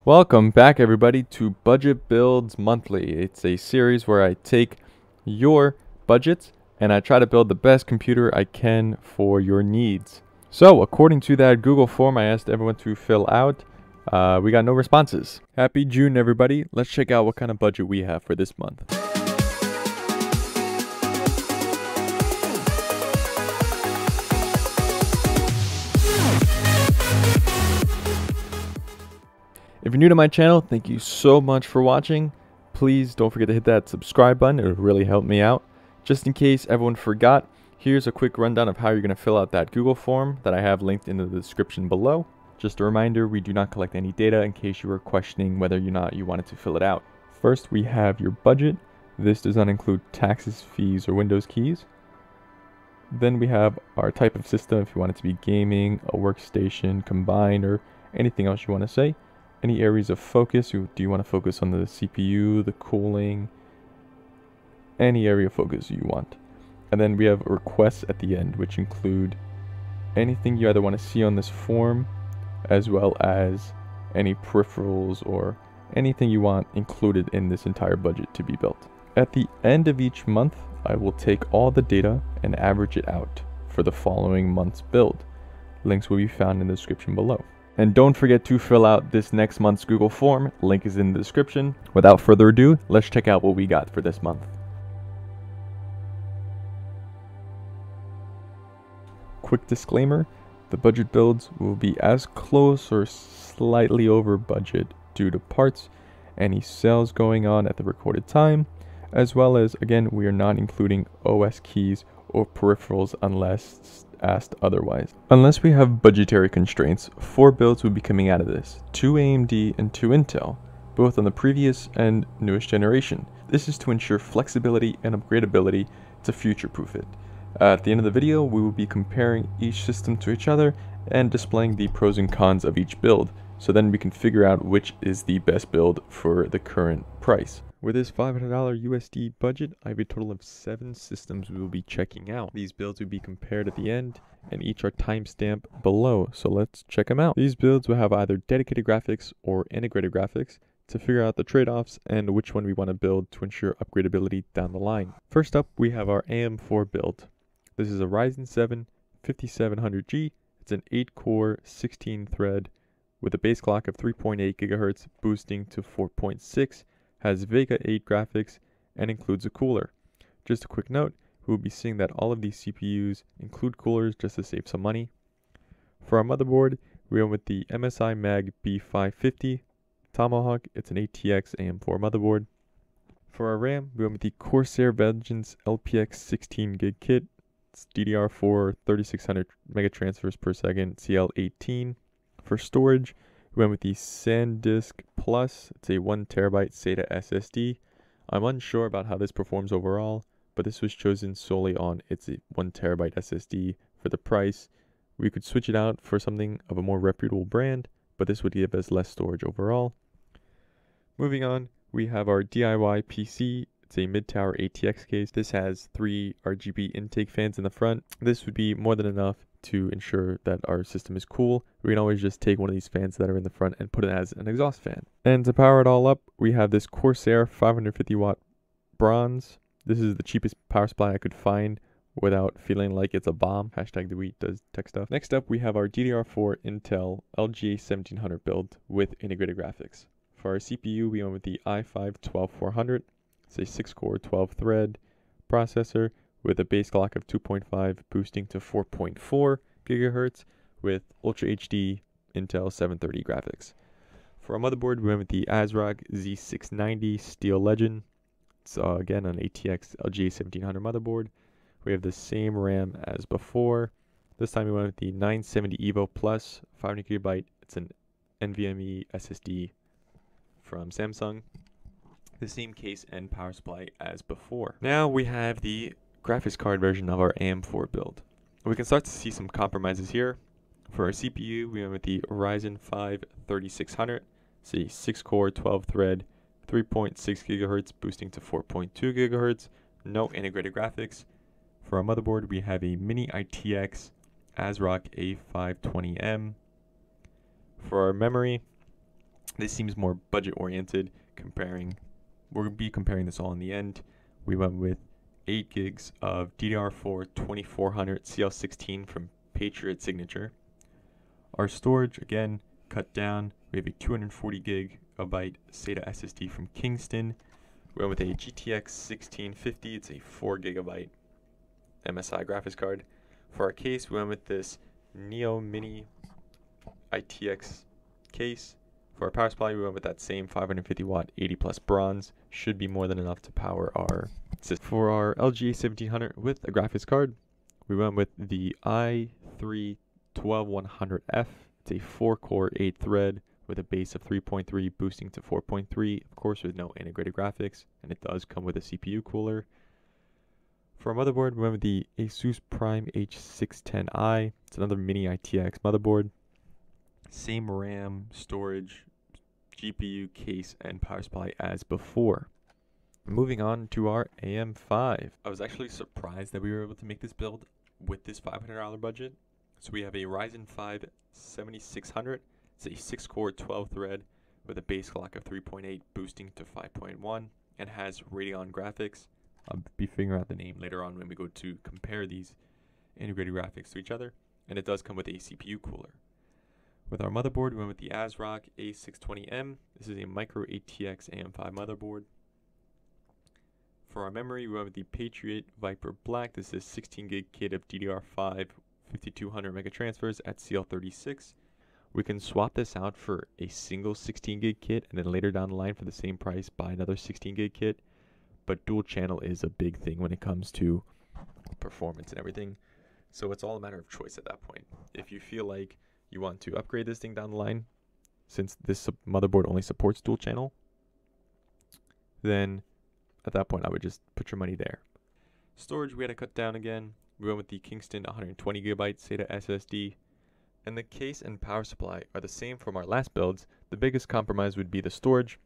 Welcome back, everybody, to Budget Builds Monthly. It's a series where I take your budgets and I try to build the best computer I can for your needs. So, according to that Google form I asked everyone to fill out, we got no responses. Happy June, everybody. Let's check out what kind of budget we have for this month. If you're new to my channel, thank you so much for watching. Please don't forget to hit that subscribe button. It would really help me out. Just in case everyone forgot, here's a quick rundown of how you're going to fill out that Google form that I have linked in the description below. Just a reminder, we do not collect any data in case you were questioning whether or not you wanted to fill it out. First, we have your budget. This does not include taxes, fees, or Windows keys. Then we have our type of system, if you want it to be gaming, a workstation, combined, or anything else you want to say. Any areas of focus, do you want to focus on the CPU, the cooling, any area of focus you want. And then we have requests at the end, which include anything you either want to see on this form, as well as any peripherals or anything you want included in this entire budget to be built. At the end of each month, I will take all the data and average it out for the following month's build. Links will be found in the description below. And don't forget to fill out this next month's Google form. Link is in the description. Without further ado, let's check out what we got for this month. Quick disclaimer, the budget builds will be as close or slightly over budget due to parts, any sales going on at the recorded time, as well as, again, we are not including OS keys or peripherals unless asked otherwise. Unless we have budgetary constraints, 4 builds will be coming out of this, 2 AMD and 2 Intel, both on the previous and newest generation. This is to ensure flexibility and upgradability to future-proof it. At the end of the video, we will be comparing each system to each other and displaying the pros and cons of each build, so then we can figure out which is the best build for the current price. With this $500 USD budget, I have a total of 7 systems we will be checking out. These builds will be compared at the end, and each are timestamped below, so let's check them out. These builds will have either dedicated graphics or integrated graphics to figure out the trade-offs and which one we want to build to ensure upgradability down the line. First up, we have our Am4 build. This is a Ryzen 7 5700G. It's an 8-core, 16-thread with a base clock of 3.8 GHz boosting to 4.6. Has Vega 8 graphics, and includes a cooler. Just a quick note, we will be seeing that all of these CPUs include coolers just to save some money. For our motherboard, we went with the MSI Mag B550 Tomahawk. It's an ATX Am4 motherboard. For our RAM, we went with the Corsair Vengeance LPX 16GB kit. It's DDR4 3600 megatransfers per second CL18. For storage, we went with the SanDisk Plus. It's a 1TB SATA SSD. I'm unsure about how this performs overall, but this was chosen solely on its 1TB SSD for the price. We could switch it out for something of a more reputable brand, but this would give us less storage overall. Moving on, we have our DIY PC. It's a mid-tower ATX case. This has 3 RGB intake fans in the front. This would be more than enough to ensure that our system is cool. We can always just take one of these fans that are in the front and put it as an exhaust fan. And to power it all up, we have this Corsair 550 watt bronze. This is the cheapest power supply I could find without feeling like it's a bomb. Hashtag the wheat does tech stuff. Next up, we have our DDR4 Intel LGA 1700 build with integrated graphics. For our CPU, we went with the i5-12400. It's a 6-core, 12-thread processor with a base clock of 2.5 boosting to 4.4 GHz with Ultra HD Intel 730 graphics. For our motherboard, we went with the ASRock Z690 Steel Legend. It's again an ATX LGA 1700 motherboard. We have the same RAM as before. This time we went with the 970 Evo Plus 500GB. It's an NVMe SSD from Samsung. The same case and power supply as before. Now we have the graphics card version of our Am4 build. We can start to see some compromises here. For our CPU, we went with the Ryzen 5 3600. It's a 6-core, 12-thread, 3.6 GHz boosting to 4.2 GHz. No integrated graphics. For our motherboard, we have a Mini ITX ASRock A520M. For our memory, This seems more budget oriented. We'll be comparing this all in the end. We went with 8 gigs of DDR4 2400 CL16 from Patriot Signature. Our storage, again, cut down. We have a 240 gigabyte SATA SSD from Kingston. We went with a GTX 1650. It's a 4 gigabyte MSI graphics card. For our case, we went with this Neo Mini ITX case. For our power supply, we went with that same 550 watt 80 plus bronze. Should be more than enough to power our system. For our LGA 1700 with a graphics card, we went with the i3 12100F. It's a 4-core 8-thread with a base of 3.3 boosting to 4.3, of course with no integrated graphics, and it does come with a CPU cooler. For our motherboard, we went with the Asus Prime H610i. It's another mini ITX motherboard. Same RAM, storage, GPU, case, and power supply as before. Moving on to our AM5. I was actually surprised that we were able to make this build with this $500 budget. So we have a Ryzen 5 7600. It's a 6-core 12-thread with a base clock of 3.8 boosting to 5.1 and has Radeon graphics. I'll be figuring out the name later on when we go to compare these integrated graphics to each other. And it does come with a CPU cooler. With our motherboard, we went with the ASRock A620M. This is a micro ATX AM5 motherboard. For our memory, we went with the Patriot Viper Black. This is 16 gig kit of DDR5 5200 mega transfers at CL36. We can swap this out for a single 16 gig kit and then later down the line for the same price buy another 16 gig kit. But dual channel is a big thing when it comes to performance and everything. So it's all a matter of choice at that point. If you feel like you want to upgrade this thing down the line, since this motherboard only supports dual channel, then at that point I would just put your money there. Storage, we had to cut down again. We went with the Kingston 120 gigabyte SATA SSD, and the case and power supply are the same from our last builds. The biggest compromise would be the storage,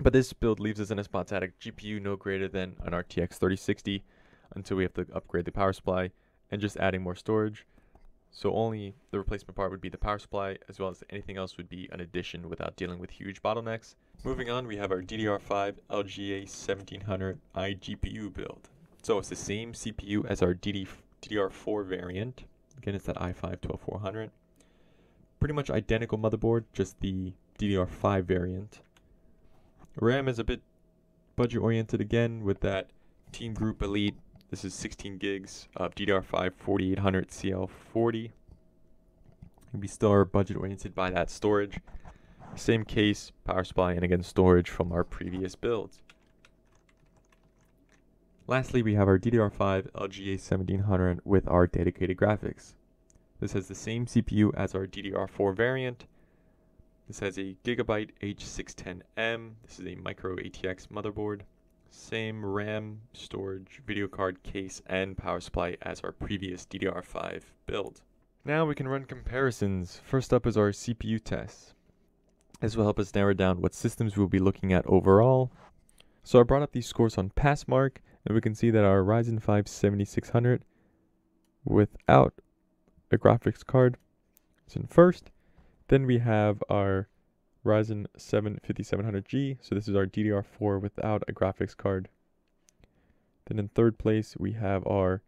but this build leaves us in a spot to add a GPU no greater than an RTX 3060 until we have to upgrade the power supply and just adding more storage. So only the replacement part would be the power supply, as well as anything else would be an addition without dealing with huge bottlenecks. Moving on, we have our DDR5 LGA 1700 iGPU build. So it's the same CPU as our DDR4 variant. Again, it's that i5-12400. Pretty much identical motherboard, just the DDR5 variant. RAM is a bit budget oriented again with that Team Group Elite. This is 16 gigs of DDR5 4800 CL40. We still are budget oriented by that storage. Same case, power supply, and again storage from our previous builds. Lastly, we have our DDR5 LGA 1700 with our dedicated graphics. This has the same CPU as our DDR4 variant. This has a Gigabyte H610M. This is a micro ATX motherboard. Same RAM, storage, video card, case, and power supply as our previous DDR5 build. Now we can run comparisons. First up is our CPU tests. This will help us narrow down what systems we'll be looking at overall. So I brought up these scores on Passmark, and we can see that our Ryzen 5 7600 without a graphics card is in first. Then we have our Ryzen 7 5700G, so this is our DDR4 without a graphics card. Then in third place we have our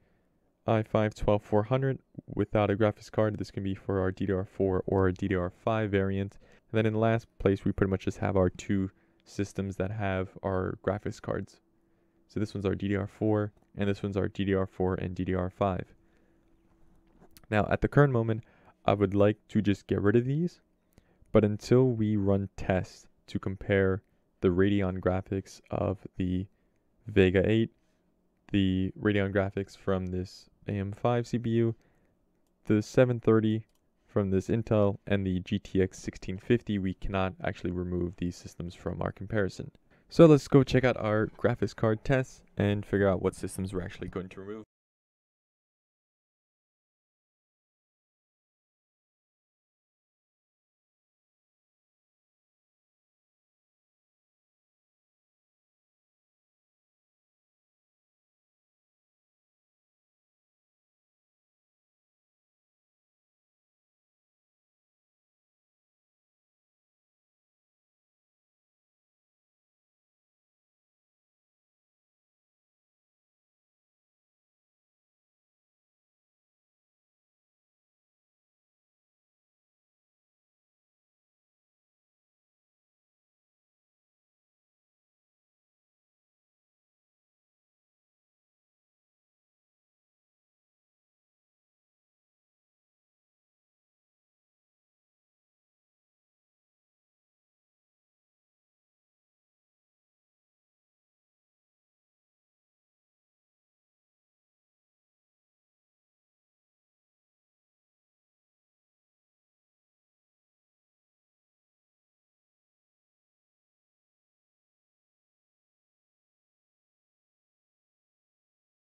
i5 12400 without a graphics card. This can be for our DDR4 or our DDR5 variant. And then in last place we pretty much just have our two systems that have our graphics cards. So this one's our DDR4 and this one's our DDR4 and DDR5. Now at the current moment I would like to just get rid of these. But until we run tests to compare the Radeon graphics of the Vega 8, the Radeon graphics from this AM5 CPU, the 730 from this Intel, and the GTX 1650, we cannot actually remove these systems from our comparison. So let's go check out our graphics card tests and figure out what systems we're actually going to remove.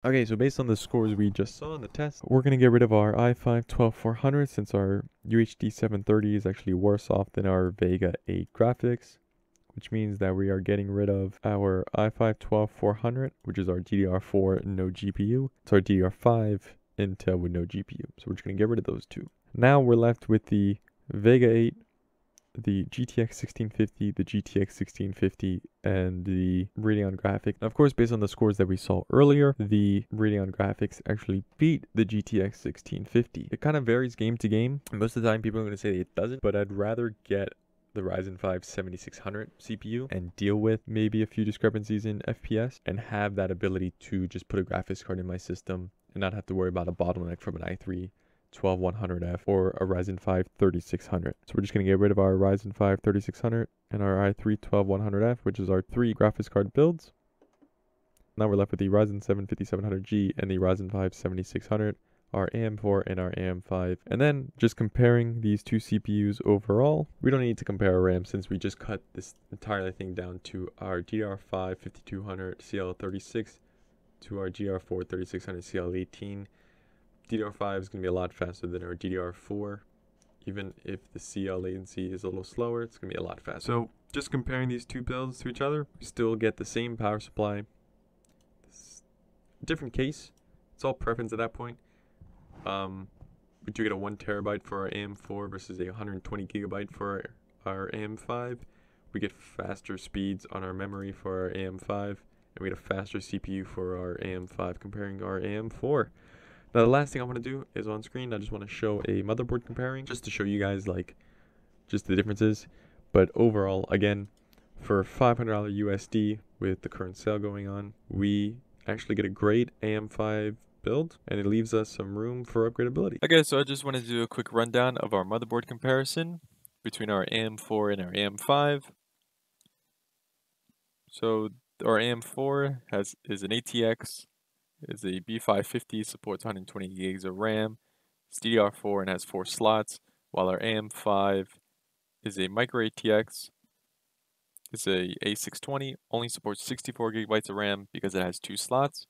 Okay, so based on the scores we just saw in the test, we're going to get rid of our i5-12400 since our UHD 730 is actually worse off than our Vega 8 graphics, which means that we are getting rid of our i5-12400, which is our DDR4 no GPU. It's our DDR5 Intel with no GPU. So we're just going to get rid of those two. Now we're left with the Vega 8, the GTX 1650, the GTX 1650, and the Radeon graphic. Now, of course, based on the scores that we saw earlier, the Radeon graphics actually beat the GTX 1650. It kind of varies game to game. Most of the time, people are going to say it doesn't, but I'd rather get the Ryzen 5 7600 CPU and deal with maybe a few discrepancies in FPS and have that ability to just put a graphics card in my system and not have to worry about a bottleneck from an i3 12100F or a Ryzen 5 3600. So we're just going to get rid of our Ryzen 5 3600 and our i3 12100F, which is our three graphics card builds. Now we're left with the Ryzen 7 5700G and the Ryzen 5 7600, our Am4 and our Am5. And then just comparing these two CPUs overall, we don't need to compare our RAM since we just cut this entire thing down to our DDR5 5200 CL36 to our DDR4 3600 CL18. DDR5 is going to be a lot faster than our DDR4. Even if the CL latency is a little slower, it's going to be a lot faster. So just comparing these two builds to each other, we still get the same power supply. Different case. It's all preference at that point. We do get a 1 terabyte for our Am4 versus a 120 gigabyte for our Am5. We get faster speeds on our memory for our Am5. And we get a faster CPU for our Am5 comparing our Am4. Now, the last thing I want to do is on screen, I just want to show a motherboard comparing just to show you guys like just the differences. But overall, again, for $500 USD with the current sale going on, we actually get a great Am5 build and it leaves us some room for upgradability. Okay, so I just wanted to do a quick rundown of our motherboard comparison between our Am4 and our Am5. So our Am4 is an ATX, is a B550, supports 120 gigs of RAM, it's DDR4 and has 4 slots, while our Am5 is a micro ATX, it's a A620, only supports 64 gigabytes of RAM because it has 2 slots.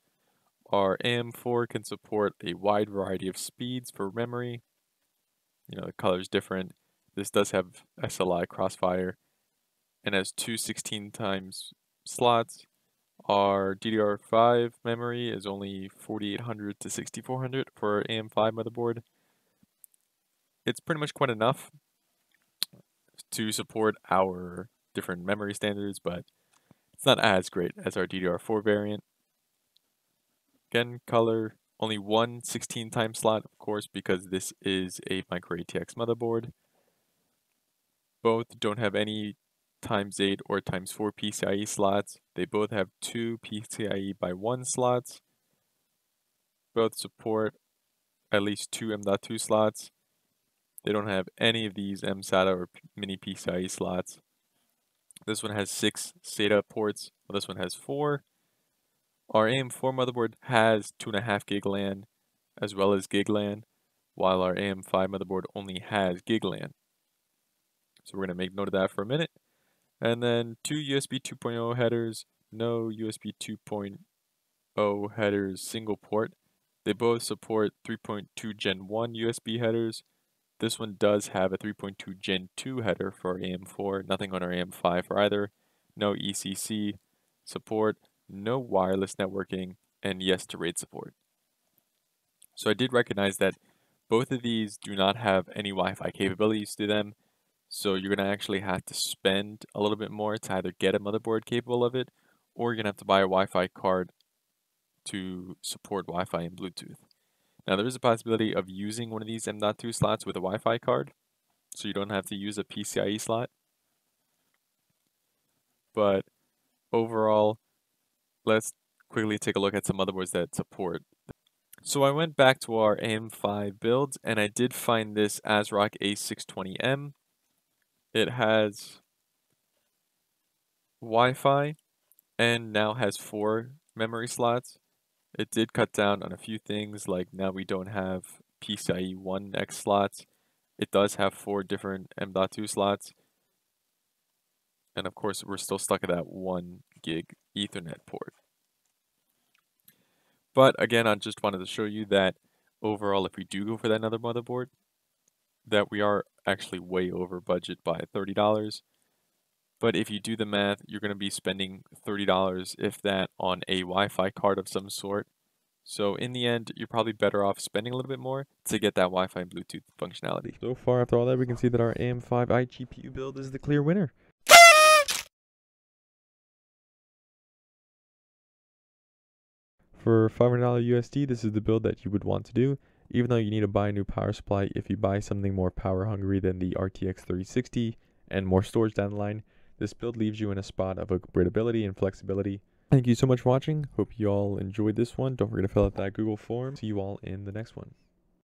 Our Am4 can support a wide variety of speeds for memory. You know, the color is different. This does have SLI crossfire and has two 16 times slots. Our DDR5 memory is only 4800 to 6400 for our Am5 motherboard. It's pretty much quite enough to support our different memory standards, but it's not as great as our DDR4 variant. Again, color, only one 16 time slot, of course, because this is a micro ATX motherboard. Both don't have any ×8 or ×4 PCIe slots. They both have 2 PCIe by 1 slots. Both support at least 2 M.2 slots. They don't have any of these mSATA or mini PCIe slots. This one has 6 SATA ports, while this one has 4. Our Am4 motherboard has 2.5 gig LAN as well as gig LAN, while our Am5 motherboard only has gig LAN. So we're going to make note of that for a minute. And then 2 USB 2.0 headers, no USB 2.0 headers single port. They both support 3.2 Gen 1 USB headers. This one does have a 3.2 Gen 2 header for our Am4, nothing on our Am5 for either. No ECC support, no wireless networking, and yes to RAID support. So I did recognize that both of these do not have any Wi-Fi capabilities to them. So you're going to actually have to spend a little bit more to either get a motherboard capable of it, or you're going to have to buy a Wi-Fi card to support Wi-Fi and Bluetooth. Now there is a possibility of using one of these M.2 slots with a Wi-Fi card, so you don't have to use a PCIe slot. But overall, let's quickly take a look at some motherboards that support. So I went back to our Am5 builds, and I did find this ASRock A620M. It has Wi-Fi and now has 4 memory slots. It did cut down on a few things, like now we don't have PCIe 1X slots. It does have 4 different M.2 slots. And of course, we're still stuck at that 1 gig Ethernet port. But again, I just wanted to show you that overall, if we do go for that another motherboard, that we are actually way over budget by $30. But if you do the math, you're going to be spending $30, if that, on a Wi-Fi card of some sort. So in the end, you're probably better off spending a little bit more to get that Wi-Fi and Bluetooth functionality. So far, after all that, we can see that our Am4 iGPU build is the clear winner. For $500 USD, this is the build that you would want to do, even though you need to buy a new power supply if you buy something more power hungry than the RTX 3060 and more storage down the line. This build leaves you in a spot of upgradability and flexibility. Thank you so much for watching. Hope you all enjoyed this one. Don't forget to fill out that Google form. See you all in the next one.